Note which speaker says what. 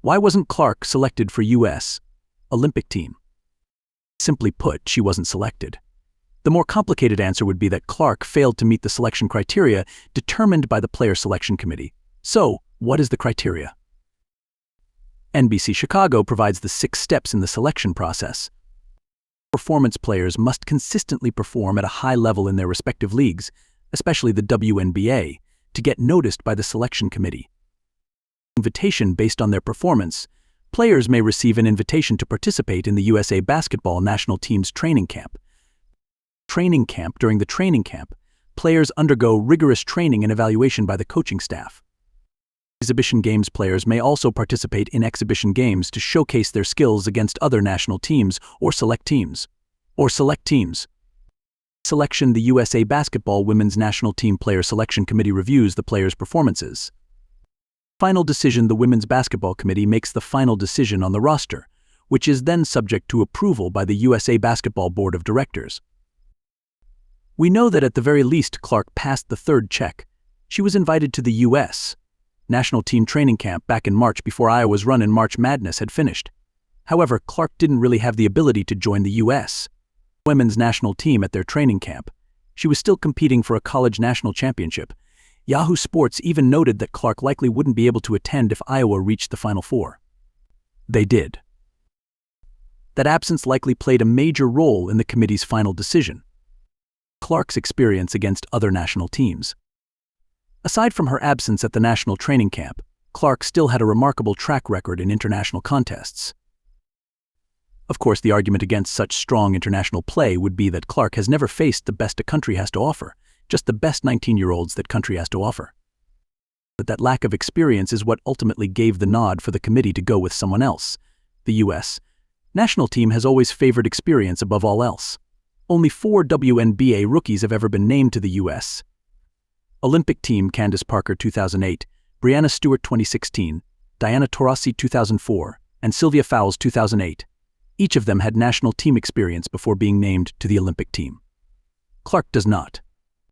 Speaker 1: Why wasn't Clark selected for U.S. Olympic team? Simply put, she wasn't selected. The more complicated answer would be that Clark failed to meet the selection criteria determined by the player selection committee. So, what is the criteria? NBC Chicago provides the 6 steps in the selection process. Performance players must consistently perform at a high level in their respective leagues, especially the WNBA, to get noticed by the selection committee. Invitation based on their performance. Players may receive an invitation to participate in the USA basketball national team's training camp. During the training camp, players undergo rigorous training and evaluation by the coaching staff. Exhibition games players may also participate in exhibition games to showcase their skills against other national teams or select teams. Selection. The USA Basketball Women's National Team Player Selection Committee reviews the players' performances. Final decision. The Women's Basketball Committee makes the final decision on the roster, which is then subject to approval by the USA Basketball Board of Directors. We know that at the very least Clark passed the 3rd check. She was invited to the U.S. National Team training camp back in March before Iowa's run in March Madness had finished. However, Clark didn't really have the ability to join the U.S. Women's national team at their training camp. She was still competing for a college national championship. Yahoo Sports even noted that Clark likely wouldn't be able to attend if Iowa reached the Final Four. They did. That absence likely played a major role in the committee's final decision. Clark's experience against other national teams. Aside from her absence at the national training camp, Clark still had a remarkable track record in international contests. Of course, the argument against such strong international play would be that Clark has never faced the best a country has to offer, just the best 19-year-olds that country has to offer. But that lack of experience is what ultimately gave the nod for the committee to go with someone else. The U.S. national team has always favored experience above all else. Only 4 WNBA rookies have ever been named to the U.S. Olympic team: Candace Parker 2008, Breanna Stewart 2016, Diana Taurasi 2004, and Sylvia Fowles 2008. Each of them had national team experience before being named to the Olympic team. Clark does not.